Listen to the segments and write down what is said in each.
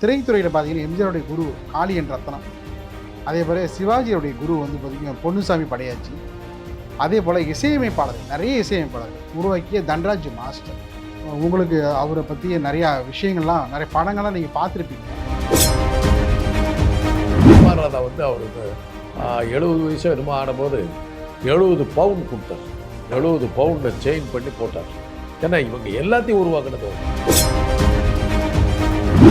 திரைத்துறையில் பார்த்தீங்கன்னா எம்ஜிஆருடைய குரு காளியன் ரத்னம், அதே போல் சிவாஜியுடைய குரு வந்து பார்த்திங்கன்னா பொன்னுசாமி படையாச்சி, அதே போல் இசையமைப்பாளர்கள் நிறைய இசையமைப்பாளர்கள் உருவாக்கிய தன்ராஜ் மாஸ்டர். உங்களுக்கு அவரை பற்றிய நிறையா விஷயங்கள்லாம் நிறைய படங்கள்லாம் நீங்கள் பார்த்துருப்பீங்க. ராதா வந்து அவருக்கு 70 வயசு என்னமோ ஆனபோது 70 பவுன் கொடுத்தார். 70 பவுனில் செயின் பண்ணி போட்டார். ஏன்னா இவங்க எல்லாத்தையும் உருவாக்குனது.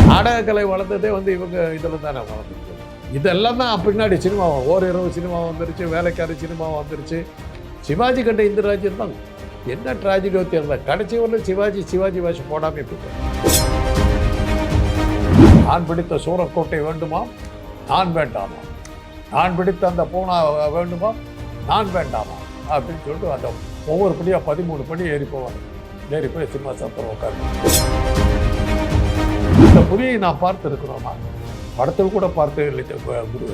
நாடகக்கலை வளர்ந்ததே வந்து இவங்க இதில் தானே வளர்ந்துருக்கு. இதெல்லாம் தான் பின்னாடி சினிமா ஓரிரவு சினிமா வந்துருச்சு, வேலைக்காரி சினிமா வந்துருச்சு. சிவாஜி கண்ட இந்த ராஜ்யம் தான் என்ன ட்ராஜடியோ தெரியல. கடைசி வரல சிவாஜி வேஷம் போடாமல் போயிட்டார். நான் பிடித்த சூரக்கோட்டை வேண்டுமா, நான் வேண்டாமா, நான் பிடித்த அந்த பூனா வேண்டுமா, நான் வேண்டாமா அப்படின்னு சொல்லிட்டு அந்த ஒவ்வொரு படியாக 13 படி ஏறி போவாங்க. ஏறி போய் சிம்மாசனத்தில் உட்காந்து இந்த புலியை நான் பார்த்து இருக்கிறோமா, படத்தில் கூட பார்த்து இல்லை குரு.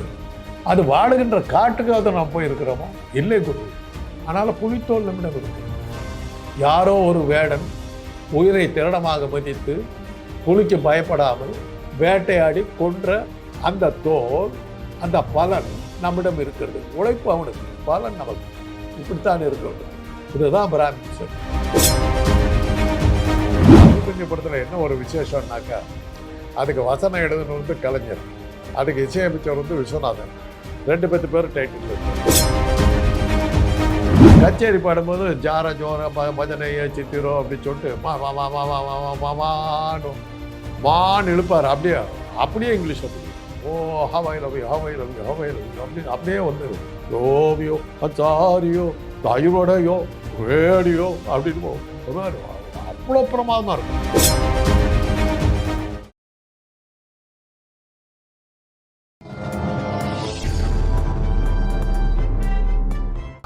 அது வாழுகின்ற காட்டுக்காக நான் போயிருக்கிறோமா, இல்லை குரு. அதனால் புலித்தோல் நம்மிடம் இருக்கு. யாரோ ஒரு வேடன் உயிரை திரடமாக மதித்து புலிக்கு பயப்படாமல் வேட்டையாடி கொன்ற அந்த தோல், அந்த பலன் நம்மிடம் இருக்கிறது. உழைப்பு அவனுக்கு, பலன் நமக்கு. இப்படித்தான் இருக்கிறது. இதுதான் பிராமின்ஸ். அமிர்தஞ்சு படத்தில் என்ன ஒரு விசேஷம்னாக்கா, அதுக்கு வசனம் எழுதுனது வந்து கலைஞர், அதுக்கு இசையமைச்சர் வந்து விஸ்வநாதன். 2 பேரும் டைட்டில் இருக்கு. கச்சேரி பாடும்போது ஜார ஜோர பஜனைய சித்திரோ அப்படின்னு சொல்லிட்டு மான்னு இழுப்பார். அப்படியே இங்கிலீஷ் அப்படி ஓ ஹவாய் லவ் யூ அப்படின்னு அப்படியே வந்துடும். யோவியோ அச்சாரியோ தயவடையோ ரேடியோ அப்படின்னு அவ்வளோ பிரமாதமாக இருக்கும்.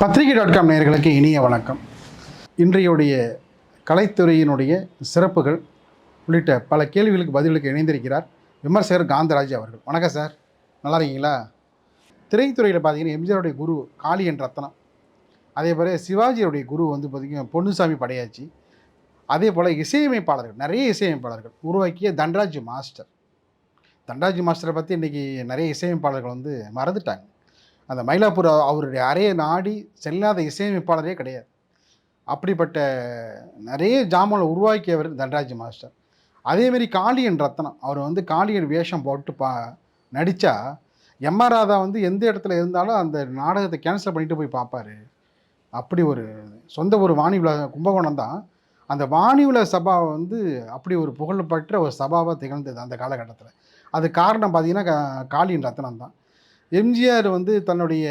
பத்திரிகை.com நேயர்களுக்கு இனிய வணக்கம். இன்றையுடைய கலைத்துறையினுடைய சிறப்புகள் உள்ளிட்ட பல கேள்விகளுக்கு பதிலுக்கு இணைந்திருக்கிறார் விமர்சகர் காந்தராஜ் அவர்கள். வணக்கம் சார், நல்லா இருக்கீங்களா? திரைத்துறையில் பார்த்தீங்கன்னா எம்ஜிஆருடைய குரு காளியன் ரத்னம், அதே போல் சிவாஜியுடைய குரு வந்து பார்த்திங்கன்னா பொன்னுசாமி படையாச்சி, அதே போல் இசையமைப்பாளர்கள் நிறைய இசையமைப்பாளர்கள் உருவாக்கிய தன்ராஜ் மாஸ்டர். தன்ராஜ் மாஸ்டரை பற்றி இன்றைக்கி நிறைய இசையமைப்பாளர்கள் வந்து மறந்துட்டாங்க. அந்த மயிலாப்பூர் அவருடைய அறையை நாடி செல்லாத இசையமைப்பாளரே கிடையாது. அப்படிப்பட்ட நிறைய ஜாமானை உருவாக்கியவர் தன்ராஜ் மாஸ்டர். அதேமாரி காளியன் ரத்னம், அவர் வந்து காளியன் வேஷம் போட்டு நடித்தா எம்ஆர் ராதா வந்து எந்த இடத்துல இருந்தாலும் அந்த நாடகத்தை கேன்சல் பண்ணிட்டு போய் பார்ப்பார். அப்படி ஒரு சொந்த ஒரு வாணிவிழா கும்பகோணம் தான். அந்த வாணிவிழா சபா வந்து அப்படி ஒரு புகழ்பெற்ற ஒரு சபாவாக திகழ்ந்தது அந்த காலகட்டத்தில். அது காரணம் பார்த்திங்கன்னா காளியன் ரத்னம் தான். எம்ஜிஆர் வந்து தன்னுடைய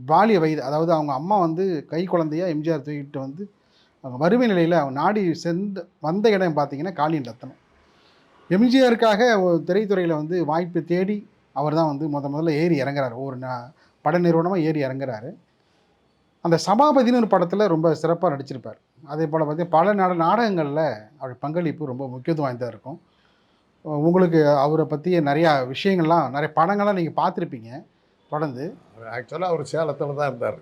பாலிய வயது, அதாவது அவங்க அம்மா வந்து கை குழந்தையாக எம்ஜிஆர் தூக்கிட்டு வந்து அவங்க வறுமை நிலையில் அவங்க நாடி வந்த இடம் பார்த்திங்கன்னா காளியன் ரத்னம். எம்ஜிஆருக்காக ஒரு திரைத்துறையில் வந்து வாய்ப்பு தேடி அவர் தான் வந்து முதல்ல ஏறி இறங்குறாரு. ஒரு பட நிறுவனமாக ஏறி இறங்குறாரு. அந்த சபாபதினு ஒரு படத்தில் ரொம்ப சிறப்பாக நடிச்சிருப்பார். அதே போல் பார்த்திங்கன்னா பல நாடகங்களில் அவருடைய பங்களிப்பு ரொம்ப முக்கியத்துவம் வாய்ந்ததாக இருக்கும். உங்களுக்கு அவரை பற்றிய நிறையா விஷயங்கள்லாம் நிறைய படங்கள்லாம் நீங்கள் பார்த்துருப்பீங்க. தொடர்ந்து ஆக்சுவலாக அவர் சேலத்தில் தான் இருந்தார்.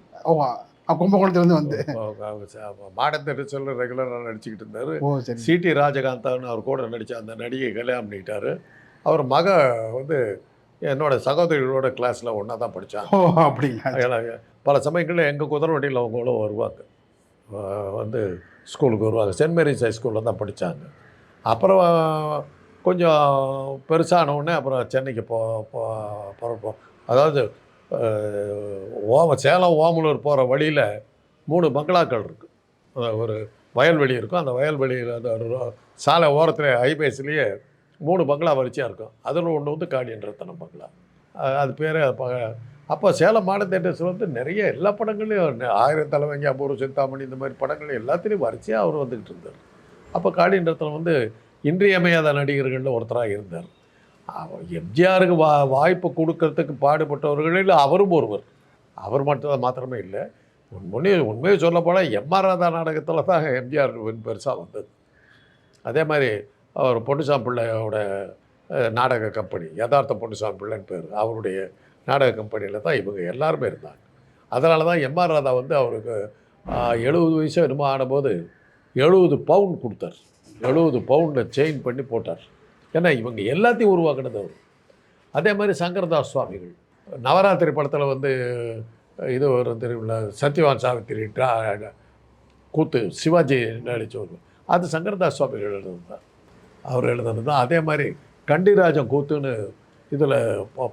கும்பகோணத்துலேருந்து வந்து மாடத்தெட்டு சொல்ல ரெகுலராக நடிச்சுக்கிட்டு இருந்தார். சரி. சிடி ராஜகாந்தான்னு அவர் கூட நடித்த அந்த நடிகை கல்யாணம் பண்ணிக்கிட்டார். அவர் மக வந்து என்னோட சகோதரிகளோட கிளாஸில் ஒன்றா தான் படித்தாங்க. அப்படிங்களா? பல சமயங்களில் எங்கள் குதிரவண்டியில் அவங்களும் வருவாங்க, வந்து ஸ்கூலுக்கு வருவாங்க. சென்ட் மேரிஸ் ஹைஸ்கூலில் தான் படித்தாங்க. அப்புறம் கொஞ்சம் பெருசானவுடனே அப்புறம் சென்னைக்கு போகிறப்போம், அதாவது சேலம் ஓமலூர் போகிற வழியில் 3 பங்களாக்கள் இருக்குது. ஒரு வயல்வெளி இருக்கும். அந்த வயல்வெளியில் அந்த சாலை ஓரத்தில் ஹைவேஸ்லேயே 3 பங்களா வரிசையாக இருக்கும். அதில் ஒன்று வந்து காளியன் ரத்னம் பங்களா. அது பேர். அப்போ சேலம் மாடர்ன் தியேட்டர்ஸில் வந்து நிறைய எல்லா படங்களையும் 1000 தலைவங்க, அபூர்வ சிந்தாமணி, இந்த மாதிரி படங்கள் எல்லாத்துலேயும் வரிசையாக அவர் வந்துக்கிட்டு இருந்தார். அப்போ காளியன் ரத்னம் வந்து இன்றியமையாத நடிகர்களில் ஒருத்தராக இருந்தார். எம்ஜிஆருக்கு வாய்ப்பு கொடுக்கறதுக்கு பாடுபட்டவர்களில் அவரும் ஒருவர். அவர் மாத்திரமே இல்லை, உண்மையை சொல்ல போனால் எம்ஆர் ராதா நாடகத்தில் தான் எம்ஜிஆர் பெருசாக வந்தது. அதே மாதிரி அவர் பொன்னுசாமி பிள்ளையோட நாடக கம்பெனி, யதார்த்த பொன்னுசாமி பிள்ளைன்னு பேர், அவருடைய நாடக கம்பெனியில் தான் இவங்க எல்லாருமே இருந்தாங்க. அதனால தான் எம்ஆர் ராதா வந்து அவருக்கு 70 வயசு என்னமோ ஆனபோது 70 பவுன் கொடுத்தார். 70 பவுனில் செயின் பண்ணி போட்டார். ஏன்னா இவங்க எல்லாத்தையும் உருவாக்குனது அவர். அதே மாதிரி சங்கரதாஸ் சுவாமிகள் நவராத்திரி படத்தில் வந்து இது ஒரு தெரியுமில்ல, சத்யவான் சாவித்திரி கூத்து சிவாஜி நடித்தவர், அது சங்கரதாஸ் சுவாமிகள் எழுதுனது தான், அவர் எழுதுனது தான். அதே மாதிரி கண்டிராஜன் கூத்துன்னு இதில்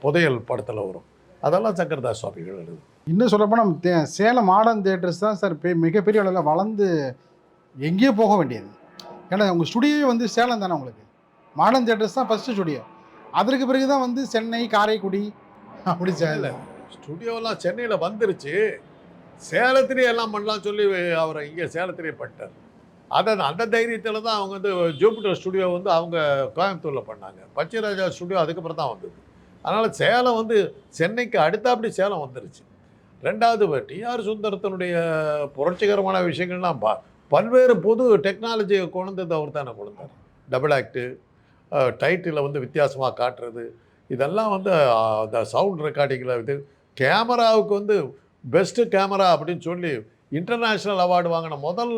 புதையல் படத்தில் வரும், அதெல்லாம் சங்கரதாஸ் சுவாமிகள் எழுது. இன்னும் சொல்லப்போனால் சேலம் மாடர்ன் தியேட்டர்ஸ் தான் சார் மிகப்பெரிய அளவில் வளர்ந்து எங்கேயோ போக வேண்டியது. ஏன்னா உங்கள் ஸ்டுடியோவே வந்து சேலம் தானே, உங்களுக்கு மாடர்ன் தியேட்டர்ஸ் தான் ஃபஸ்ட்டு ஸ்டுடியோ. அதற்கு பிறகு தான் வந்து சென்னை, காரைக்குடி அப்படி சேல ஸ்டுடியோலாம் சென்னையில் வந்துருச்சு, சேலத்திலே எல்லாம் பண்ணலாம் சொல்லி அவரை இங்கே சேலத்திலே பண்ணிட்டார். அந்த தைரியத்தில் தான் அவங்க வந்து ஜூபிட்டர் ஸ்டுடியோ வந்து அவங்க கோயம்புத்தூரில் பண்ணாங்க. பச்சைராஜா ஸ்டுடியோ அதுக்கப்புறம் தான் வந்தது. அதனால் சேலம் வந்து சென்னைக்கு அடுத்தாப்படி சேலம் வந்துருச்சு. ரெண்டாவது டிஆர் சுந்தரத்தினுடைய புரட்சிகரமான விஷயங்கள்லாம் பல்வேறு புது டெக்னாலஜியை கொண்டது அவர் தானே கொண்டார். டபுள் ஆக்டு, டைட்டிலை வந்து வித்தியாசமாக காட்டுறது, இதெல்லாம் வந்து அந்த சவுண்ட் ரெக்கார்டிங்கில் இது கேமராவுக்கு வந்து பெஸ்ட்டு கேமரா அப்படின்னு சொல்லி இன்டர்நேஷ்னல் அவார்டு வாங்கின முதல்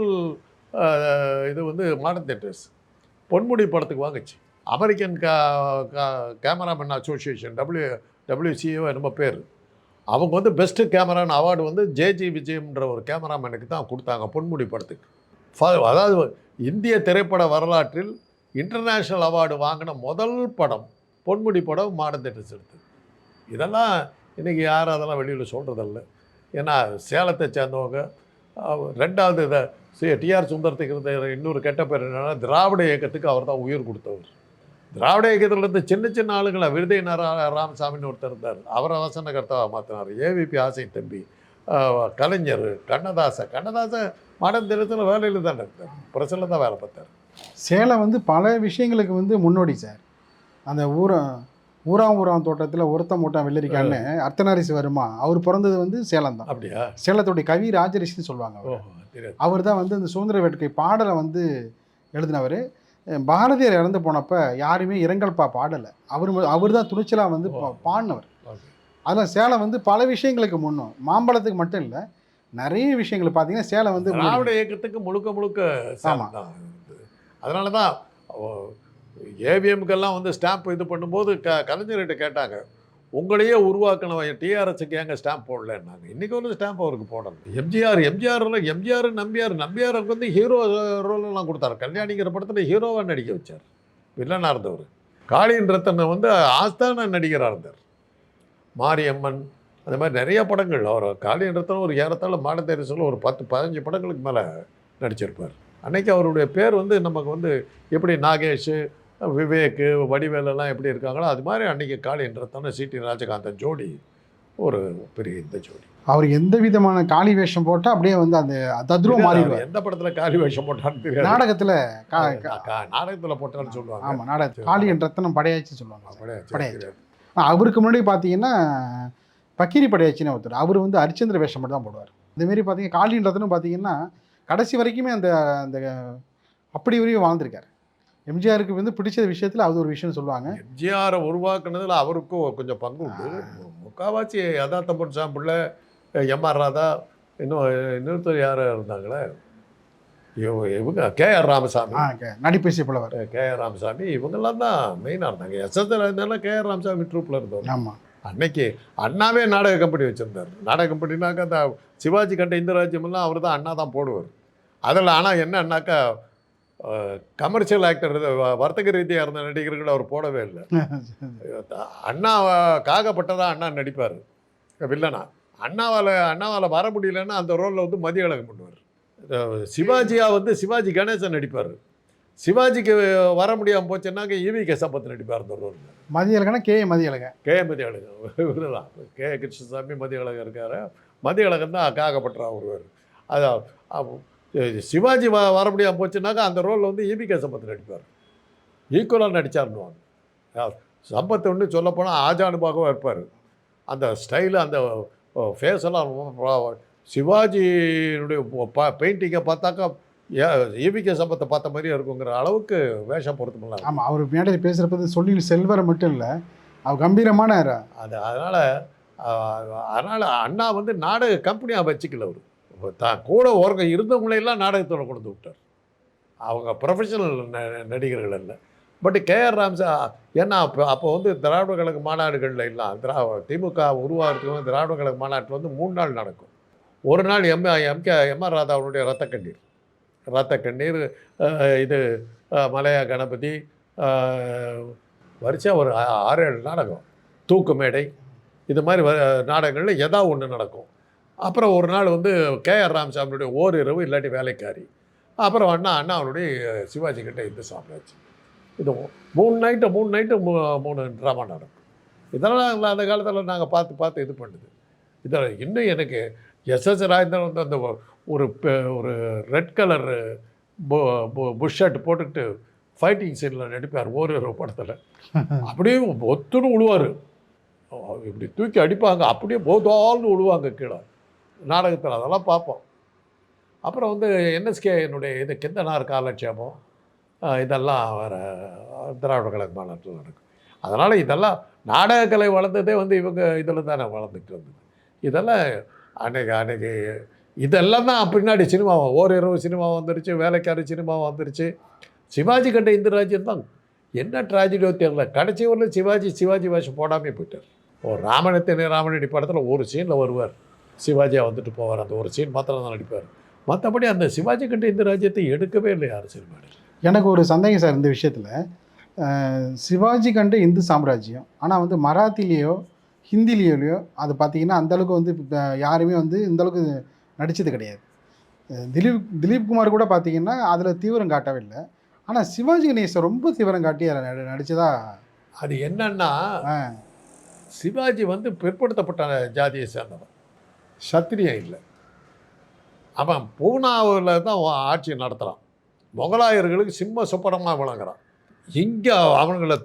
இது வந்து மாடர்ன் தியேட்டர்ஸ் பொன்முடி படத்துக்கு வாங்குச்சு. அமெரிக்கன் கேமராமேன் அசோசியேஷன் WCO என்னமோ பேர், அவங்க வந்து பெஸ்ட்டு கேமரான்னு அவார்டு வந்து ஜேஜி விஜயம்ன்ற ஒரு கேமராமேனுக்கு தான் கொடுத்தாங்க பொன்முடி படத்துக்கு. அதாவது இந்திய திரைப்பட வரலாற்றில் இன்டர்நேஷ்னல் அவார்டு வாங்கின முதல் படம் பொன்முடி படம் மாடர்ன் தியேட்டர்ஸ் எடுத்தது. இதெல்லாம் இன்றைக்கி யாரும் அதெல்லாம் வெளியில் சொல்கிறதில்ல. ஏன்னா சேலத்தை சேர்ந்தவங்க. ரெண்டாவது இதை டிஆர் சுந்தரத்துக்கு இருந்த இன்னொரு கெட்ட பேர் என்னென்னா, திராவிட இயக்கத்துக்கு அவர் தான் உயிர் கொடுத்தவர். திராவிட இயக்கத்திலேருந்து சின்ன சின்ன ஆளுங்களை விருதை ராமசாமின்னு ஒருத்தர் இருந்தார், அவரை வசனகர்த்தாவை மாற்றினார். ஏவிபி ஆசை தம்பி, கலைஞர், கண்ணதாச மாடர்ன் தியேட்டர்ஸில் வேலையில் தான் இருந்தார், பிரசில் தான் வேலை பார்த்தார். சேலம் வந்து பல விஷயங்களுக்கு வந்து முன்னோடி சார். அந்த ஊராம் தோட்டத்தில் ஒருத்த மூட்டம் வெள்ளரிக்கான்னு அர்த்தநாரிசி வருமா, அவர் பிறந்தது வந்து சேலம் தான். அப்படியா? சேலத்துடைய கவி ராஜரிஷின்னு சொல்லுவாங்க. அவர் தான் வந்து அந்த சுதந்திர வேட்கை பாடலை வந்து எழுதினவர். பாரதியார் இறந்து போனப்போ யாருமே இரங்கல்பா பாடலை, அவர் தான் துணிச்சலாக வந்து பாடினவர். அதில் சேலம் வந்து பல விஷயங்களுக்கு முன்னும், மாம்பழத்துக்கு மட்டும் இல்லை, நிறைய விஷயங்கள் பார்த்தீங்கன்னா சேலம் வந்து திராவிட இயக்கத்துக்கு முழுக்க ஆமாம். அதனால தான் ஏவிஎம்க்கெல்லாம் வந்து ஸ்டாம்ப் இது பண்ணும்போது கலைஞர்கிட்ட கேட்டாங்க, உங்களையே உருவாக்கினவன் டிஆர்எஸ்க்கு ஏங்க ஸ்டாம்ப் போடலன்னாங்க. இன்றைக்கி ஒரு ஸ்டாம்ப் அவருக்கு போடணும். எம்ஜிஆர் நம்பியாருக்கு வந்து ஹீரோ ரோலெல்லாம் கொடுத்தாரு. கல்யாணிங்கிற படத்தில் ஹீரோவாக நடிக்க வச்சார், வில்லனாக இருந்தவர். காளியின் ரத்தனை வந்து ஆஸ்தான நடிகராக இருந்தார். மாரியம்மன், அந்த மாதிரி நிறைய படங்கள். அவர் காளியின் ரத்தனம் ஒரு ஏறத்தாழ மாடர்ன் தியேட்டர்ஸில் ஒரு 10-15 படங்களுக்கு மேலே நடிச்சிருப்பார். அன்றைக்கி அவருடைய பேர் வந்து நமக்கு வந்து எப்படி நாகேஷ், விவேக், வடிவேலெல்லாம் எப்படி இருக்காங்களோ அது மாதிரி அன்றைக்கி காளியின் ரத்தனம், சிடி ராஜகாந்தன் ஜோடி ஒரு பெரிய இந்த ஜோடி. அவர் எந்த விதமான காளி வேஷம் போட்டால் அப்படியே வந்து அந்த தத்ரூபம் மாறிடுவார். எந்த படத்தில் காளி வேஷம் போட்டான்னு தெரியாது. நாடகத்தில் போட்டான்னு சொல்லுவாங்க. ஆமாம், நாடகத்தில் காளியின் ரத்தனம் படையாச்சி சொல்லுவாங்க. படையாச்சி. அவருக்கு முன்னாடி பார்த்தீங்கன்னா பக்கீரி படையாச்சின்னு ஒருத்தர், அவர் வந்து ஹரிச்சந்திர வேஷம் மட்டும் தான் போடுவார். இதேமாரி பார்த்தீங்கன்னா காளியின் ரத்தனம் பார்த்தீங்கன்னா கடைசி வரைக்குமே அந்த அந்த அப்படி வரையும் வாழ்ந்திருக்கார். எம்ஜிஆருக்கு வந்து பிடிச்ச விஷயத்தில் அது ஒரு விஷயம் சொல்லுவாங்க. எம்ஜிஆரை உருவாக்குனதில் அவருக்கும் கொஞ்சம் பங்கு உண்டு. முக்கால்வாசி யதார்த்த பொன்சாமி பிள்ளை, எம்ஆர் ராதா, இன்னொருத்தர் யார் இருந்தாங்களே, இவங்க கேஆர் ராமசாமி, நடிப்பேசி புலவர் கேஆர் ராமசாமி, இவங்கெல்லாம் தான் மெயினாக இருந்தாங்க. எஸ்எஸ்எல் இருந்தாலும் கேஆர் ராமசாமி ட்ரூப்பில் இருந்தோம். ஆமாம். அன்னைக்கு அண்ணாவே நாடக கம்பெனி வச்சுருந்தார். நாடக கம்பெனினாக்கா அந்த சிவாஜி கண்ட இந்த ராஜ்யமெல்லாம் அவர் தான் அண்ணா தான் போடுவார். அதில் ஆனால் என்னன்னாக்கா கமர்ஷியல் ஆக்டர், வர்த்தக ரீதியாக இருந்த நடிகர்கள் அவர் போடவே இல்லை. அண்ணா காகப்பட்டதான் அண்ணா நடிப்பார் வில்லனா. அண்ணாவால் வர முடியலன்னா அந்த ரோலில் வந்து மதியழகன் பண்ணுவார். சிவாஜியாக வந்து சிவாஜி கணேசன் நடிப்பார். சிவாஜிக்கு வர முடியாமல் போச்சுன்னாக்க ஈவி.கே. சம்பத் நடிப்பார் அந்த ரோலில். மதியழகனா கே மதியழகன் இவர் தான் கே கிருஷ்ணசாமி மதியழகன் இருக்கார். மதியழகன் தான் காகப்பட்டா வருவார். அது சிவாஜி வர முடியாமல் போச்சுன்னாக்கா அந்த ரோலில் வந்து ஈவி.கே. சம்பத் நடிப்பார். ஈக்குவலாக நடித்தார்னுவாங்க. சம்பத் ஒன்று சொல்லப்போனால் ஆஜானுபாகவும் இருப்பார். அந்த ஸ்டைலு, அந்த ஃபேஸெல்லாம் சிவாஜியினுடைய பெயிண்டிங்கை பார்த்தாக்கா ஈவி.கே. சம்பத்தை பார்த்த மாதிரியே இருக்குங்கிற அளவுக்கு வேஷம் பொருத்தமில்ல. ஆமாம், அவர் மேடையில் பேசுகிறப்ப சொல்லில் செல்வரை மட்டும் இல்லை, அவர் கம்பீரமான அதனால் அண்ணா வந்து நாடக கம்பெனியாக வச்சுக்கல. அவர் தான் கூட இருந்தவங்களையெல்லாம் நாடகத்தில் கொண்டு விட்டார். அவங்க ப்ரொஃபஷனல் நடிகர்கள் இல்லை. பட் கேஆர் ராம்சா ஏன்னா அப்போ வந்து திராவிட கழக மாநாடுகளில் எல்லாம் திமுக உருவாகிறதுக்கு திராவிட கழக மாநாட்டில் வந்து 3 நாள் நடக்கும். ஒரு நாள் எம்ஆர் ராதாவுடைய ரத்த கண்ணீர் இது மலையா கணபதி வரிசையாக ஒரு 6-7 நாடகம், தூக்கு மேடை, இது மாதிரி நாடகங்களில் ஏதாவது ஒன்று நடக்கும். அப்புறம் ஒரு நாள் வந்து கேஆர் ராமசாமியுடைய ஓரிரவு இல்லாட்டி வேலைக்காரி, அப்புறம் அண்ணா அவனுடைய சிவாஜி கிட்ட இந்த சாப்பிடாச்சு. இது 3 நைட்டு 3 ட்ராமா நடக்கும். இதெல்லாம் அந்த காலத்தில் நாங்கள் பார்த்து இது பண்ணுது. இதில் இன்னும் எனக்கு எஸ்எஸ் ராஜேந்திரன் வந்து அந்த ஒரு ரெட் கலர் புஷ் ஷர்ட் போட்டுக்கிட்டு ஃபைட்டிங் சீனில் நடிப்பார் ஓரிரவு படத்தில். அப்படியே ஒத்துன்னு விழுவார், இப்படி தூக்கி அடிப்பாங்க, அப்படியே போதால்னு விழுவாங்க கீழே நாடகத்தில். அதெல்லாம் பார்ப்போம். அப்புறம் வந்து என்எஸ்கே என்னுடைய இது கிந்தனார் காலட்சேபம், இதெல்லாம் வேறு திராவிட கழக மாநாட்டில் நடக்கும். அதனால் இதெல்லாம் நாடகக்கலை வளர்ந்ததே வந்து இவங்க இதில் தானே வளர்ந்துட்டு இருந்தது. இதெல்லாம் அன்னைக்கு இதெல்லாம் தான் பின்னாடி சினிமா ஓரிரவு சினிமா வந்துருச்சு, வேலைக்காரி சினிமா வந்துருச்சு. சிவாஜி கண்ட இந்த ராஜ்யம் தான் என்ன ட்ராஜடியோ தெரியல. கடைசி ஊரில் சிவாஜி வேஷம் போடாமல் போயிட்டார். ராமனடி படத்தில் ஒரு சீனில் வருவார், சிவாஜியாக வந்துட்டு போவார். அந்த ஒரு சீன் மாத்திரம் தான் நடிப்பார். மற்றபடி அந்த சிவாஜி கண்ட இந்த ராஜ்யத்தை எடுக்கவே இல்லை யார் சினிமாவில். எனக்கு ஒரு சந்தேகம் சார் இந்த விஷயத்தில். சிவாஜி கண்ட இந்து சாம்ராஜ்யம், ஆனால் வந்து மராத்திலேயோ ஹிந்திலேயோ அது பார்த்திங்கன்னா அந்தளவுக்கு வந்து யாருமே வந்து இந்தளவுக்கு நடித்தது கிடையாது. திலீப் குமார் கூட பார்த்திங்கன்னா அதில் தீவிரம் காட்டவே இல்லை. ஆனால் சிவாஜி கணேசன் ரொம்ப தீவிரம் காட்டி அதில் நடித்ததா. அது என்னன்னா, சிவாஜி வந்து பிற்படுத்தப்பட்ட ஜாதியை சேர்ந்தவன், சத்திரியம் இல்லை. அவன் பூனாவில் தான் ஆட்சி நடத்துகிறான். முகலாயர்களுக்கு சிம்ம சொப்பனமாக விளங்குறான். இங்கே அவனுங்களை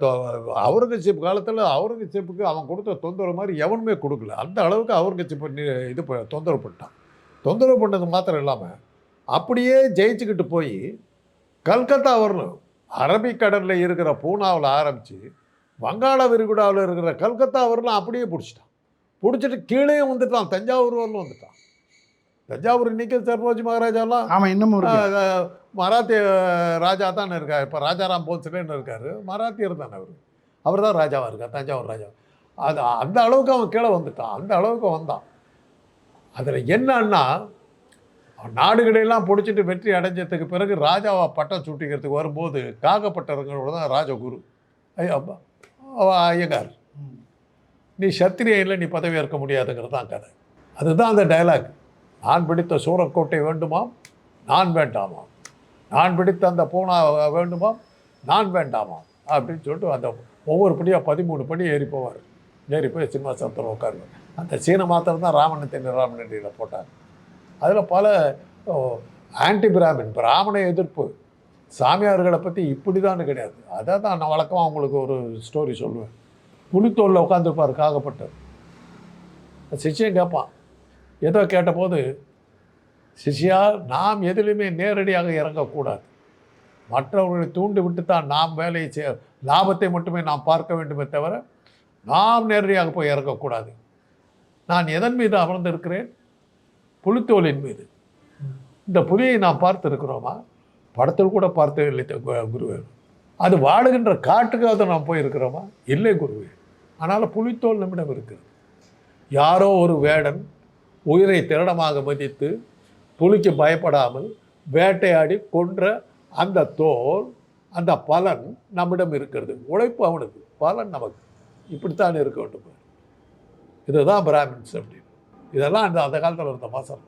அவுரங்கசீப் காலத்தில் அவுரங்கசீப்புக்கு அவன் கொடுத்த தொந்தரவு மாதிரி எவனுமே கொடுக்கல. அந்த அளவுக்கு அவுரங்கசீப் இது தொந்தரவு பண்ணிட்டான். தொந்தரவு பண்ணது மாத்திரம் இல்லாமல் அப்படியே ஜெயிச்சுக்கிட்டு போய் கல்கத்தா வரணும். அரபிக்கடலில் இருக்கிற பூனாவில் ஆரம்பித்து வங்காள விரிகுடாவில் இருக்கிற கல்கத்தா வரலாம் அப்படியே பிடிச்சிட்டு கீழே வந்துட்டான், தஞ்சாவூர் வரலும் வந்துட்டான். தஞ்சாவூர் இன்றைக்கி சர்வோஜி மகாராஜாலாம் ஆமாம் இன்னமும் மராத்திய ராஜா தான் இருக்கார். இப்போ ராஜாராம் போன்ஸ்லேன்னு இருக்கார், மராத்தியர் தானே அவர் தான் ராஜாவாக இருக்கார், தஞ்சாவூர் ராஜா. அது அந்த அளவுக்கு அவன் கீழே வந்துட்டான், அந்த அளவுக்கு வந்தான். அதில் என்னன்னா, நாடுகளெல்லாம் பிடிச்சிட்டு வெற்றி அடைஞ்சதுக்கு பிறகு ராஜாவை பட்டம் சூட்டிக்கிறதுக்கு வரும்போது காகப்பட்டவங்களோட தான் ராஜகுரு ஐயங்கார், நீ சத்திரியம் இல்லை, நீ பதவி ஏற்க முடியாதுங்கிறது தான் கதை. அதுதான் அந்த டைலாக். நான் பிடித்த சூரக்கோட்டை வேண்டுமாம், நான் வேண்டாமாம். நான் பிடித்த அந்த பூனா வேண்டுமாம், நான் வேண்டாமாம் அப்படின்னு சொல்லிட்டு அந்த ஒவ்வொரு படியாக 13 படி ஏறி போவார். ஏறி போய் சிம்மாசனத்தில் உட்காருவார். அந்த சீனை மாத்திரம் தான் ராமநந்தியில் போட்டார். அதில் பல ஆன்டி பிராமண எதிர்ப்பு, சாமியார்களை பற்றி இப்படி தான் கிடையாது. அதை தான் நான் வழக்கமாக அவங்களுக்கு ஒரு ஸ்டோரி சொல்லுவேன். புலித்தோலில் உட்காந்துருப்பார் காகப்பட்டவர். சிஷ்யன் கேட்பான், ஏதோ கேட்டபோது, சிஷ்யா, நாம் எதிலுமே நேரடியாக இறங்கக்கூடாது, மற்றவர்களை தூண்டி விட்டு தான் நாம் வேலையை லாபத்தை மட்டுமே நாம் பார்க்க வேண்டுமே தவிர நாம் நேரடியாக போய் இறங்கக்கூடாது. நான் எதன் மீது அமர்ந்திருக்கிறேன்? புலித்தோலின் மீது. இந்த புலியை நாம் பார்த்துருக்கிறோமா? படத்தில் கூட பார்த்து இல்லை குருவே. அது வாழுகின்ற காட்டுக்காக நாம் போயிருக்கிறோமா? இல்லை குருவே. ஆனால் புலித்தோல் நம்மிடம் இருக்குது. யாரோ ஒரு வேடன் உயிரை திருடமாக மதித்து புலிக்கு பயப்படாமல் வேட்டையாடி கொன்ற அந்த தோல், அந்த பலன் நம்மிடம் இருக்கிறது. உழைப்பு அவனுக்கு, பலன் நமக்கு. இப்படித்தான் இருக்க வேண்டும். இதுதான் பிராமின்ஸ் அப்படின்னு. இதெல்லாம் அந்த காலத்தில் இருந்த மாசம்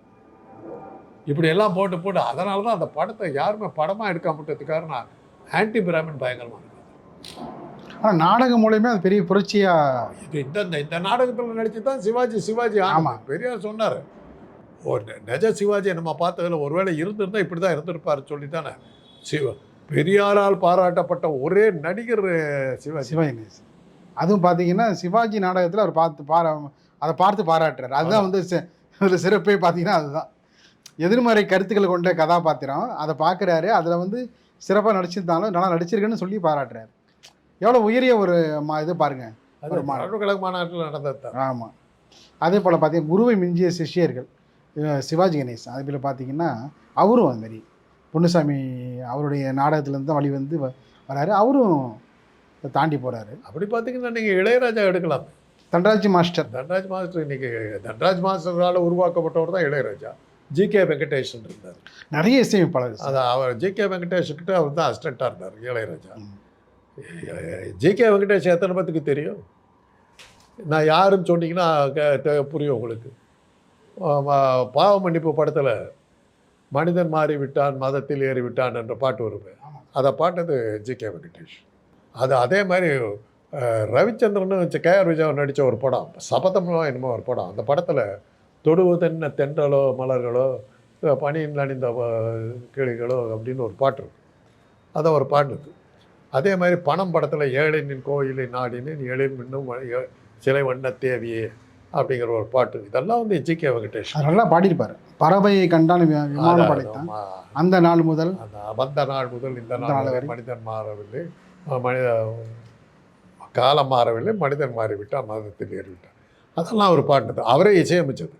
இப்படியெல்லாம் போட்டு அதனால தான் அந்த படத்தை யாருமே படமாக எடுக்க முடியறதுக்காக நான் ஆன்டி பிராமின் பயங்கரமாக இருக்கு. ஆனால் நாடகம் மூலயமே அது பெரிய புரட்சியாக இது இந்த நாடகத்தில் நடித்து தான் சிவாஜி ஆமாம் பெரியார் சொன்னார். ஒரு நிஜ சிவாஜியை நம்ம பார்த்ததில் ஒருவேளை இருந்திருந்தால் இப்படி தான் இருந்திருப்பார் சொல்லி தானே பெரியாரால் பாராட்டப்பட்ட ஒரே நடிகர் சிவாஜி கணேசன். அதுவும் பார்த்தீங்கன்னா சிவாஜி நாடகத்தில் அவர் அதை பார்த்து பாராட்டுறாரு. அதுதான் வந்து அதில் சிறப்பே பார்த்தீங்கன்னா அதுதான். எதிர்மறை கருத்துக்களை கொண்ட கதாபாத்திரம் அதை பார்க்குறாரு, அதில் வந்து சிறப்பாக நடிச்சிருந்தாலும் நல்லா நடிச்சிருக்குன்னு சொல்லி பாராட்டுறாரு. எவ்வளோ உயரிய ஒரு இது பாருங்கள். அது கழக மாநாட்டில் நடந்தது. ஆமாம். அதே போல் பார்த்தீங்கன்னா குருவை மிஞ்சிய சிஷ்யர்கள் சிவாஜி கணேசன். அதே போல் பார்த்தீங்கன்னா அவரும் அதுமாரி பொன்னுசாமி அவருடைய நாடகத்துலேருந்து தான் வழி வந்து வராரு, அவரும் தாண்டி போகிறாரு. அப்படி பார்த்தீங்கன்னா நீங்கள் இளையராஜா எடுக்கலாம். தண்டராஜ் மாஸ்டர் தன்ராஜ் மாஸ்டர் இன்னைக்கு தன்ராஜ் மாஸ்டரால் உருவாக்கப்பட்டவர் தான் இளையராஜா. ஜிகே வெங்கடேஷன் இருந்தார். நிறைய இசையமைப்பாளர். அது அவர் ஜிகே வெங்கடேஷ்கிட்ட அவர் தான் அசிஸ்டண்ட்டாக இருந்தார் இளையராஜா. ஜிகே வெங்கடேஷ் எத்தனை பேத்துக்கு தெரியும்? நான் யாருன்னு சொன்னீங்கன்னா புரியும் உங்களுக்கு. பாவ மன்னிப்பு படத்தில் மனிதன் மாறி விட்டான் மதத்தில் ஏறி விட்டான் என்ற பாட்டு வருவேன். அதை பாட்டது ஜிகே வெங்கடேஷ். அது அதே மாதிரி ரவிச்சந்திரன் கேஆர் விஜயா நடித்த ஒரு படம் சபதமோ என்னமோ ஒரு படம். அந்த படத்தில் தொடுவதென்ன தென்றலோ மலர்களோ பனியின் அணிந்த கிளிகளோ அப்படின்னு ஒரு பாட்டு இருக்குது. அதை ஒரு பாடுது. அதே மாதிரி பணம் படத்தில் ஏழினின் கோயிலை நாடினின் எழில் மின்னும் சிலை வண்ண தேவியே அப்படிங்கிற ஒரு பாட்டு. இதெல்லாம் வந்து ஜிகே வெங்கடேஷ் நல்லா பாடியிருப்பார். பறவையை கண்டால் விமானம் படைத்தான், அந்த நாள் முதல் அந்த நாள் முதல் இந்த நாள் வரை மனிதன் மாறவில்லை, காலம் மாறவில்லை, மனிதன் மாறிவிட்டான் மதத்தில் ஏறிவிட்டான். அதெல்லாம் ஒரு பாட்டு அவரே இசையமைச்சது.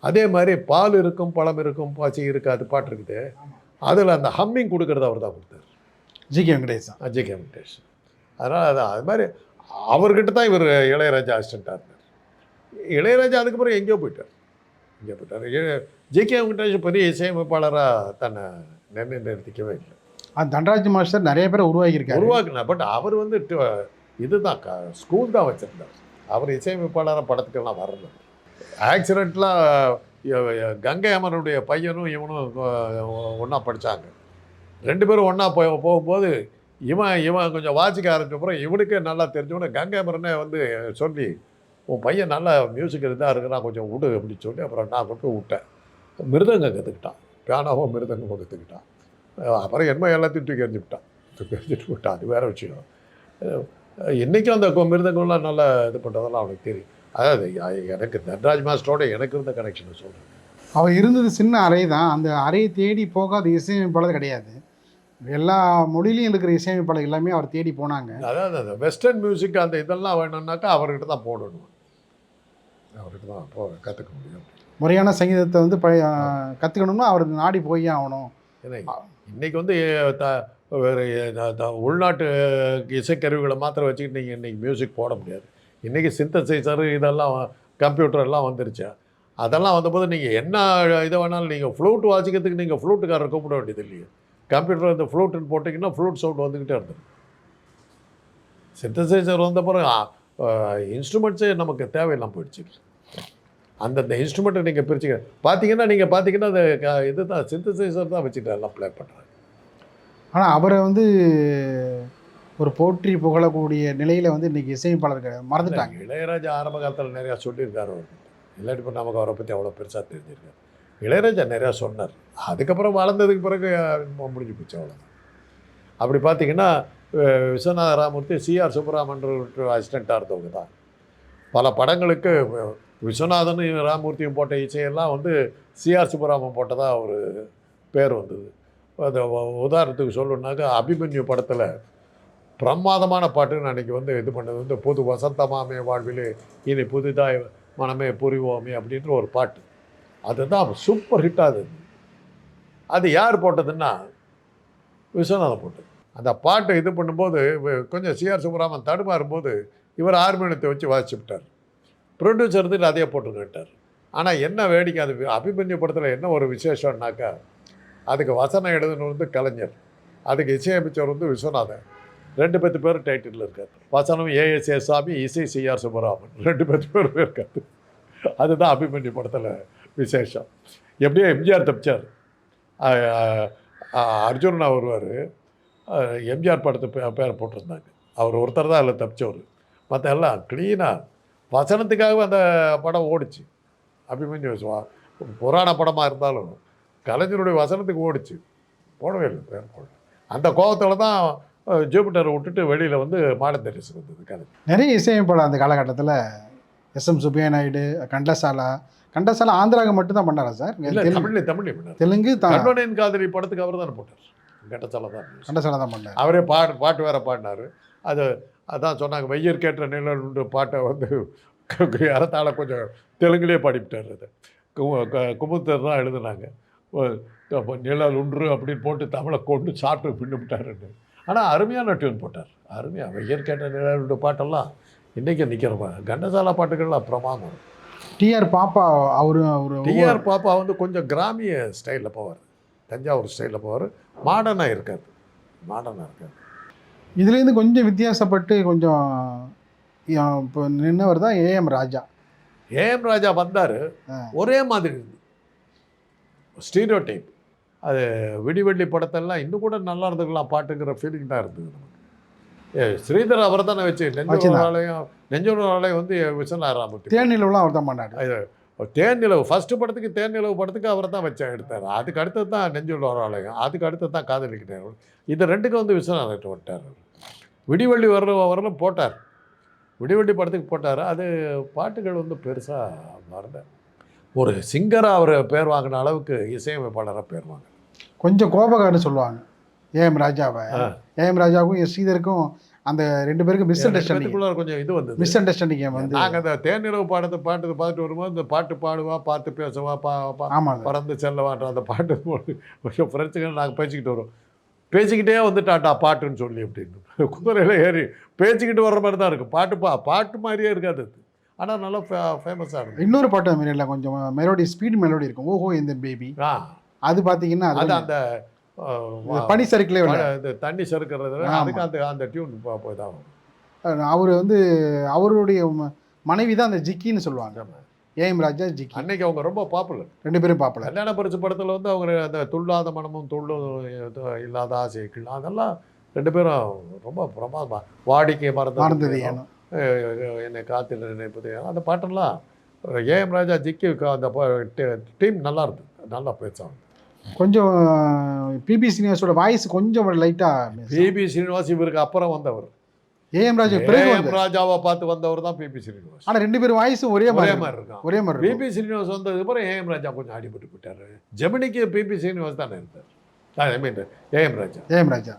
அதே மாதிரி பால் இருக்கும் பழம் இருக்கும் பாச்சி இருக்காது பாட்டு இருக்குது. அதில் அந்த ஹம்மிங் கொடுக்கறது அவர் தான் கொடுத்தார். ஜிகே வெங்கடேஷ். ஜிகே வெங்கடேஷ். அதனால் அதான் அது மாதிரி அவர்கிட்ட தான் இவர் இளையராஜா அசிஸ்டண்ட்டாக இருந்தார். இளையராஜா அதுக்கப்புறம் எங்கேயோ போயிட்டார். ஜிகே வெங்கடேஷ் பெரிய இசையமைப்பாளராக தன்னை நிறுத்திக்கவே இல்லை. தண்டராஜ் மாஸ்டர் நிறைய பேரை உருவாக்கினா. பட் அவர் வந்து இதுதான் ஸ்கூல் தான் வச்சுருந்தார். அவர் இசையமைப்பாளராக படத்துக்கெல்லாம் வரல. ஆக்சிடெண்ட்லாம் கங்கை அமரனுடைய பையனும் இவனும் ஒன்றா படித்தாங்க. 2 பேரும் ஒன்றா போகும்போது இவன் கொஞ்சம் வாசிக்க ஆரம்பிச்சப்பறம் இவனுக்கே நல்லா தெரிஞ்சவொடனே கங்கை அமரனே வந்து சொல்லி உன் பையன் நல்லா மியூசிக் இதாக இருக்கிறான் கொஞ்சம் விடு அப்படின்னு சொல்லி அப்புறம் நான் கொண்டு போய் விட்டேன். மிருதங்கம் கற்றுக்கிட்டான், பியானோவும் மிருதங்கமும் கற்றுக்கிட்டான். அப்புறம் என்ன எல்லாத்தையும் தூக்கி எறிஞ்சிட்டு விட்டான். அது வேறு விஷயம். இன்றைக்கும் அந்த மிருதங்கம்லாம் நல்லா இது பண்ணுறதெல்லாம் அவனுக்கு தெரியும். அதாவது எனக்கு தன்ராஜ் மாஸ்டரோட எனக்கு இருந்த கனெக்ஷனை சொல்கிறேன். அவர் இருந்தது சின்ன அறை தான். அந்த அறையை தேடி போகாத இசையமைப்பாளர் கிடையாது. எல்லா மொழியிலையும் இருக்கிற இசையமைப்பாளர் எல்லாமே அவர் தேடி போனாங்க. அதாவது அந்த வெஸ்டர்ன் மியூசிக் அந்த இதெல்லாம் வேணும்னாக்கா அவர்கிட்ட தான் போடணும், அவர்கிட்ட தான் கற்றுக்க முடியும். முறையான சங்கீதத்தை வந்து கற்றுக்கணும்னா அவர் நாடி போய் ஆகணும். இன்றைக்கி வந்து உள்நாட்டு இசைக்கருவிகளை மாத்திரம் வச்சுக்கிட்டு நீங்கள் இன்றைக்கி மியூசிக் போட முடியாது. இன்றைக்கி சிந்தசைசரு இதெல்லாம் கம்ப்யூட்டர்லாம் வந்துருச்சு. அதெல்லாம் வந்தபோது நீங்கள் என்ன இதை வேணாலும் நீங்கள் ஃப்ளூட் வாசிக்கிறதுக்கு நீங்கள் ஃப்ளூட்டுக்காரரை கூப்பிட வேண்டியது இல்லையே. கம்ப்யூட்டர் இந்த ஃப்ளூட்டுன்னு போட்டிங்கன்னா ஃப்ளூட் சவுண்ட் வந்துக்கிட்டே இருந்தது. சிந்தசைசர் வந்த பிறகு இன்ஸ்ட்ருமெண்ட்ஸே நமக்கு தேவையில்லாம் போயிடுச்சு. அந்தந்த இன்ஸ்ட்ருமெண்ட்டை நீங்கள் பிரிச்சுக்க பார்த்தீங்கன்னா அது இது தான் சிந்தசைசர் தான் வச்சுட்டு எல்லாம் ப்ளே பண்ணுறாங்க. ஆனால் அவரை வந்து ஒரு போற்றி புகழக்கூடிய நிலையில் வந்து இன்றைக்கி இசையமைப்பாளர்கள் மறந்துட்டாங்க. இளையராஜா ஆரம்ப காலத்தில் நிறையா சொல்லியிருக்காரு. அவர் இல்லாட்டி இப்போ நமக்கு அவரை பற்றி அவ்வளோ பெருசாக தெரிஞ்சிருக்காரு. இளையராஜா நிறையா சொன்னார். அதுக்கப்புறம் வளர்ந்ததுக்கு பிறகு முடிஞ்சு போச்சு அவ்வளோதான். அப்படி பார்த்தீங்கன்னா விஸ்வநாத ராமூர்த்தி சிஆர் சுப்பராமன் அசிஸ்டண்ட்டாக இருந்தவங்க தான். பல படங்களுக்கு விஸ்வநாதனும் ராமூர்த்தியும் போட்ட இசையெல்லாம் வந்து சிஆர் சுப்பராமன் போட்டதாக ஒரு பேர் வந்தது. அது உதாரணத்துக்கு சொல்லணுன்னாக்கா அபிமன்யு படத்தில் பிரமாதமான பாட்டுன்னு அன்றைக்கி வந்து இது பண்ணது வந்து புது வசந்தமாமே வாழ்விலே இனி புதிதாய் மனமே புரிவோமே அப்படின்ற ஒரு பாட்டு. அதுதான் சூப்பர் ஹிட்டாக இருந்தது. அது யார் போட்டதுன்னா விஸ்வநாதன் போட்டது. அந்த பாட்டை இது பண்ணும்போது கொஞ்சம் சிஆர் சுப்பராமன் தடுமாறும்போது இவர் ஹார்மோனியத்தை வச்சு வாசிச்சு விட்டார். ப்ரொடியூசர் இருந்துட்டு அதையே போட்டுக்கிட்டார். ஆனால் என்ன வேடிக்கை, அது அபிமன்யு படத்தில் என்ன ஒரு விசேஷம்னாக்கா அதுக்கு வசனம் எழுதுனது வந்து கலைஞர், அதுக்கு இசையமைச்சவர் வந்து விஸ்வநாதன். 2 பேர் டைட்டில் இருக்காது. வசனம் ஏஎஸ் சாமி, இசை சிஆர் சுப்பராமன், 2 பேரும் இருக்காது. அதுதான் அபிமன்யு படத்தில் விசேஷம். எப்படியோ எம்ஜிஆர் தப்பிச்சார். அர்ஜுனனா வருவார். எம்ஜிஆர் படத்தை பேரை போட்டிருந்தாங்க. அவர் ஒருத்தர் தான் அதில் தப்பிச்சவர். மற்ற எல்லாம் க்ளீனாக வசனத்துக்காகவே அந்த படம் ஓடிச்சு. அபிமன்யு புராண படமாக இருந்தாலும் கலைஞருடைய வசனத்துக்கு ஓடிச்சு. போடவே இல்லை, பேர் போடல. அந்த கோபத்தில் தான் ஜூபிட்டரை விட்டுட்டு வெளியில் வந்து மாடர்ன் தெரேசா வந்தது கலைஞர். நிறைய இசையமைப்பாளர் அந்த காலகட்டத்தில் எஸ்எம் சுப்பையா நாயுடு, கண்டசாலா ஆந்திராவுக்கு மட்டும்தான் பண்ணாரா சார்? இல்லை, தமிழ்லேயும் பண்ணார். தெலுங்கு கண்மணியின் காதலி படத்துக்கு அவர் தானே போட்டார். கண்டசாலா தான் பண்ணார். அவரே பாட்டு வேறு பாடினார். அதான் சொன்னாங்க, வெய்யற்கேற்ற நிழல் உண்டு பாட்டை வந்து அறத்தாழ கொஞ்சம் தெலுங்குலேயே பாடிவிட்டார். அது குமுத்தர் தான் எழுதுனாங்க. நிழல் உன்று அப்படின்னு போட்டு தமிழை கொண்டு சாப்பிட்டு பின்னுவிட்டாருன்னு. ஆனால் அருமையான டியூன் போட்டார். அருமையாக வெய்யர் கேட்ட நிலவுடைய பாட்டெல்லாம் இன்றைக்கி நிற்கிறப்ப கண்டசாலா பாட்டுகள்லாம் பிரமாதம். டிஆர் பாப்பா அவரு டிஆர் பாப்பா வந்து கொஞ்சம் கிராமிய ஸ்டைலில் போவார், தஞ்சாவூர் ஸ்டைலில் போவார். மாடர்னாக இருக்காது. இதுலேருந்து கொஞ்சம் வித்தியாசப்பட்டு கொஞ்சம் இப்போ நின்னவர் தான் ஏஎம் ராஜா. ஏஎம் ராஜா வந்தார், ஒரே மாதிரி இருந்து ஸ்டீரியோ டைப். அது விடிவெள்ளி படத்தெல்லாம் இன்னும் கூட நல்லா இருந்துக்கலாம் பாட்டுங்கிற ஃபீலிங் தான் இருந்தது நமக்கு. ஸ்ரீதர் அவரை தானே வச்சு நெஞ்சோராலயம் வந்து விஸ்வநாதராமூர்த்தி. தேனிலவுலாம் அவர் தான் பண்ணார். தேனிலவு ஃபஸ்ட்டு படத்துக்கு தேனிலவு படத்துக்கு அவரை தான் வச்சு எடுத்தார். அதுக்கு அடுத்தது தான் நெஞ்சோராலயம், அதுக்கு அடுத்தது தான் காதலிக்கிட்டார். இது ரெண்டுக்கும் வந்து விஸ்வநாதர்கிட்ட விட்டார். விடிவெள்ளி வரலும் போட்டார், விடிவெள்ளி படத்துக்கு போட்டார். அது பாட்டுகள் வந்து பெருசாக வரல. ஒரு சிங்கராக அவர் பேர் வாங்கின அளவுக்கு இசையமைப்பாளராக பேர் வாங்க. கொஞ்சம் கோபக்காரன்னு சொல்லுவாங்க ஏஎம் ராஜாவை. ஏஎம் ராஜாவுக்கும் ஸ்ரீதருக்கும் அந்த 2 பேருக்கும் மிஸ் அண்டர்ஸ்டாண்டிங் கொஞ்சம் இது வந்து மிஸ் அண்டர்ஸ்டாண்டிங் வந்து நாங்கள் அந்த தேனிலவு பாட்டு பார்த்துட்டு வரும்போது இந்த பாட்டு பாடுவா, பார்த்து பேசுவா, ஆமாம் பறந்து செல்லவான்ற அந்த பாட்டு கொஞ்சம் ஃப்ரெண்ட்ஸுகள் நாங்கள் பேசிக்கிட்டு வரோம். பேசிக்கிட்டே வந்துட்டாட்டா பாட்டுன்னு சொல்லி அப்படின்னு குதிரையில் ஏறி பேசிக்கிட்டு வர்ற மாதிரி தான் இருக்கும். பாட்டு மாதிரியே இருக்காது அது, ஆனால் நல்லா ஃபேமஸாக இருக்கும். இன்னொரு பாட்டு அது மாதிரி இல்லை, கொஞ்சம் மெலோடி ஸ்பீட் மெலோடி இருக்கும். ஓஹோ இந்த பேபி, அது பார்த்தீங்கன்னா அது அந்த பனி சறுக்கலே இந்த தண்ணி சறுக்கிறது, அதுக்கு அந்த டியூன் போய் தான். அவர் வந்து அவருடைய மனைவி தான் அந்த ஜிக்கின்னு சொல்லுவாங்க, ஏஎம் ராஜா ஜிக்கி. அன்னைக்கு அவங்க ரொம்ப பாப்புலர், 2 பேரும் பாப்புலர். கல்யாண பரிசு படத்தில் வந்து அவங்க அந்த துள்ளாத மனமும் துள்ளும் இல்லாத ஆசைகள் அதெல்லாம் 2 பேரும் ரொம்ப பிரமாதமாக. வாடிக்கை மறந்தது என்னை காத்தில் நினைப்பது, அந்த பாட்டெல்லாம் ஏஎம் ராஜா ஜிக்கி அந்த டீம் நல்லா இருந்தது, நல்லா பேசாங்க. கொஞ்சம் பிபி சீனிவாஸோட வாய்ஸ் கொஞ்சம் லைட்டாக. பிபி சீனிவாஸ் இவருக்கு அப்புறம் வந்தவர். ஏஎம் ராஜா ஏஎம் ராஜாவை பார்த்து வந்தவர் தான் பிபி சீனிவாஸ். ஆனால் 2 பேரும் வாய்ஸும் ஒரே மாதிரி இருக்கான், ஒரே மாதிரி. பிபி சீனிவாஸ் வந்ததுக்கு அப்புறம் ஏஎம் ராஜா கொஞ்சம் அடிபட்டு போயிட்டார். ஜெமினிக்கு பிபி சீனிவாஸ் தானே இருந்தார். ஐ மீன் ஏஎம் ராஜா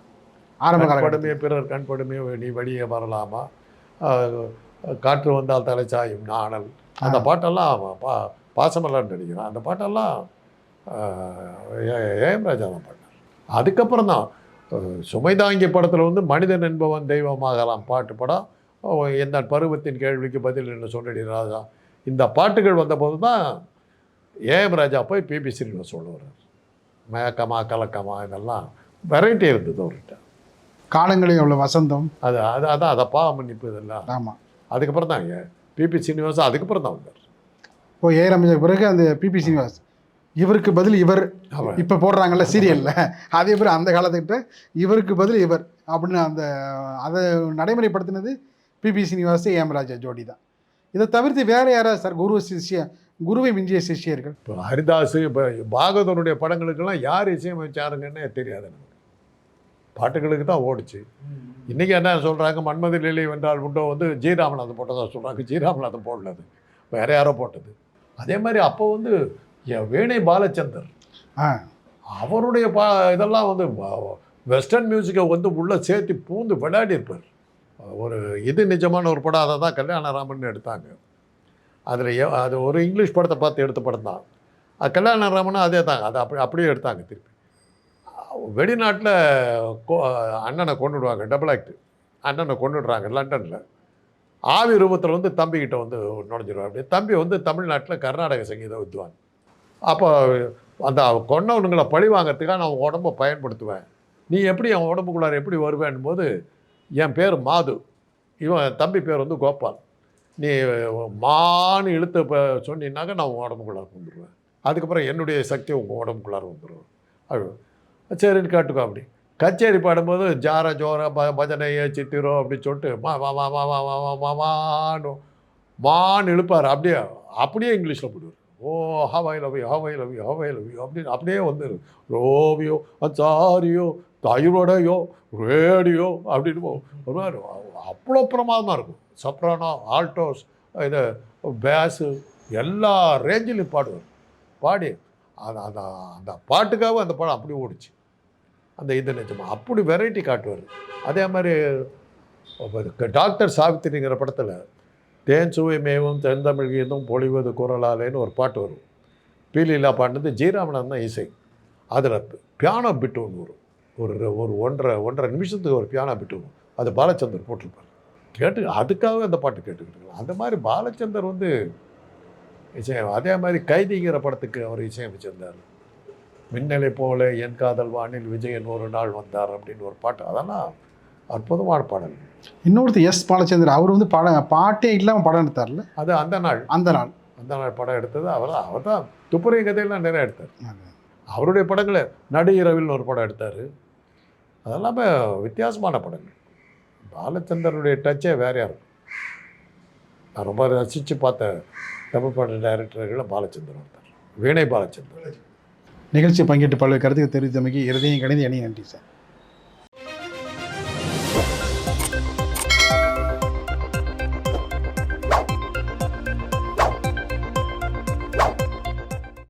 ஆரம்ப காலப்படுமே பிறர் கண்படுமே நீ வெளியே வரலாமா, காற்று வந்தால் தலைச்சாயும் நாணல், அந்த பாட்டெல்லாம் பாசமல்லான்னு நடிக்கிறான். அந்த பாட்டெல்லாம் ஏஎம் ராஜா தான் பாடினார். அதுக்கப்புறம் தான் சுமைதாங்கி படத்தில் வந்து மனிதன் என்பவன் தெய்வமாகலாம் பாட்டு படம், எந்த பருவத்தின் கேள்விக்கு பதில் என்று சொல்லி ராஜா, இந்த பாட்டுகள் வந்தபோது தான் ஏஎம் ராஜா போய் பிபி சீனிவாஸ் சொல்லுவார். மயக்கமா கலக்கமா இதெல்லாம் வெரைட்டி இருந்தது அவர்கிட்ட. காலங்களில் உள்ள வசந்தம் அதான் அதை மன்னிப்பு இதெல்லாம். ஆமாம், அதுக்கப்புறம் தான் பிபி சீனிவாஸ் அதுக்கப்புறம் தான் வந்தார். இப்போ ஏ ரமேஷ் பிறகு அந்த பிபி சீனிவாஸ் இவருக்கு பதில் இவர் இப்போ போடுறாங்கல்ல சீரியலில், அதே பேர் அந்த காலத்துக்கிட்ட இவருக்கு பதில் இவர் அப்படின்னு அதை நடைமுறைப்படுத்தினது பிபி சீனிவாஸ் ஏஎம் ராஜா ஜோடி தான். இதை தவிர்த்து வேறு யாராவது சார் குருவை மிஞ்சிய சிஷ்யர்கள்? இப்போ ஹரிதாஸ், இப்போ பாகவதனுடைய படங்களுக்கெல்லாம் யார் இசையமைச்சாருங்கன்னு தெரியாது நமக்கு, பாட்டுகளுக்கு தான் ஓடிச்சு. இன்றைக்கி என்ன சொல்கிறாங்க, மன்மத லீலை வென்றால் உண்டோ வந்து ஜி ராமநாதன் போட்டதாக சொல்கிறாங்க. ஜி ராமநாதன் போடலது, வேறு யாரோ போட்டது. அதே மாதிரி அப்போ வந்து வேணை பாலச்சந்தர் அவருடைய இதெல்லாம் வந்து வெஸ்டர்ன் மியூசிக்கை வந்து உள்ளே சேர்த்து பூந்து விளையாடி இருப்பார். ஒரு இது நிஜமான ஒரு படம், அதை தான் கல்யாணராமன் எடுத்தாங்க. அதில் அது ஒரு இங்கிலீஷ் படத்தை பார்த்து எடுத்த படம் தான். அது கல்யாணராமனும் அதே தாங்க, அதை அப்படியே எடுத்தாங்க. திருப்பி வெளிநாட்டில் அண்ணனை கொண்டுடுவாங்க, டபுள் ஆக்ட் அண்ணனை கொண்டுடுறாங்க லண்டனில். ஆவி ரூபத்தில் வந்து தம்பிக்கிட்ட வந்து நுழைஞ்சிடுவாங்க. அப்படி தம்பி வந்து தமிழ்நாட்டில் கர்நாடக சங்கீத வித்வான். அப்போ அந்த கொன்னவனுங்களை பழி வாங்கிறதுக்காக நான் உடம்பை பயன்படுத்துவேன், நீ எப்படி என் உடம்புக்குள்ளார எப்படி வருவேன் போது, என் பேர் மாது, இவன் தம்பி பேர் வந்து கோபால், நீ மான்னு இழுத்து சொன்னீன்னாக்க நான் உன் உடம்புக்குள்ளார வந்துடுவேன், அதுக்கப்புறம் என்னுடைய சக்தி உங்கள் உடம்புக்குள்ளார வந்துடுவேன். அது சரின்னு கேட்டுக்கோ. அப்படி கச்சேரி பாடும்போது ஜார ஜோர பஜனையே சித்திரோ அப்படின்னு சொல்லிட்டு மான்னு இழுப்பார். அப்படியே இங்கிலீஷில் போடுவார். Oh how I love you, how I love you, how I love you அப்படின்னு அப்படியே வந்து ரோவியோ அச்சாரியோ தைரோடையோ ரேடியோ அப்படின்னு வருவார். அவ்வளோ பிரமாதமாக இருக்கும். சப்ரானோ, ஆல்டோஸ், இது பேஸு எல்லா ரேஞ்சிலையும் பாடுவார். பாடி அந்த அந்த பாட்டுக்காக அந்த படம் அப்படி ஓடிச்சு. அந்த இது நிஜமாக அப்படி வெரைட்டி காட்டுவார். அதே மாதிரி டாக்டர் சாவித்திரிங்கிற படத்தில் தேன் சுவை மேவும் தென்தமிழ் கீதம் பொழிவது குரலாலேன்னு ஒரு பாட்டு வரும். பீலிலா பாடினது ஜி ராமநாதன் தான் இசை. அதில் பியானோ பிட்டு ஒன்று வரும், ஒரு ஒரு ஒன்றரை நிமிஷத்துக்கு ஒரு பியானோ பிட்டு அது பாலச்சந்தர் போட்டிருப்பார். கேட்டு அதுக்காகவே அந்த பாட்டு கேட்டுக்கிட்டு இருக்கலாம். அந்த மாதிரி பாலச்சந்தர் வந்து இசையம். அதே மாதிரி கைதிங்கிற படத்துக்கு அவர் இசையமைச்சிருந்தார். மின்னலை போல என் காதல் வானில் விஜயன் ஒரு நாள் வந்தார் அப்படின்னு ஒரு பாட்டு. அதெல்லாம் அற்புதமான பாடல். இன்னொருத்தர் எஸ் பாலச்சந்தர், அவர் வந்து பாட்டே இல்லாமல் படம் எடுத்தார்ல. அது அந்த நாள் படம் எடுத்தது அவர் தான் துப்புரை கதையெல்லாம் நிறைய எடுத்தார். அவருடைய படங்களை நடு இரவில்னு ஒரு படம் எடுத்தார். அதெல்லாமே வித்தியாசமான படங்கள். பாலச்சந்தருடைய டச்சே வேறையாக இருக்கும். நான் ரொம்ப ரசித்து பார்த்த தமிழ் பட டைரக்டர்களில் பாலச்சந்தர் ஒருத்தர். வீணை பாலச்சந்தர். நிகழ்ச்சியை பங்கேற்று பல்வேறு கருத்துக்கு தெரிவித்தமைக்கு இருதயம் கணிந்து நன்றி சார்.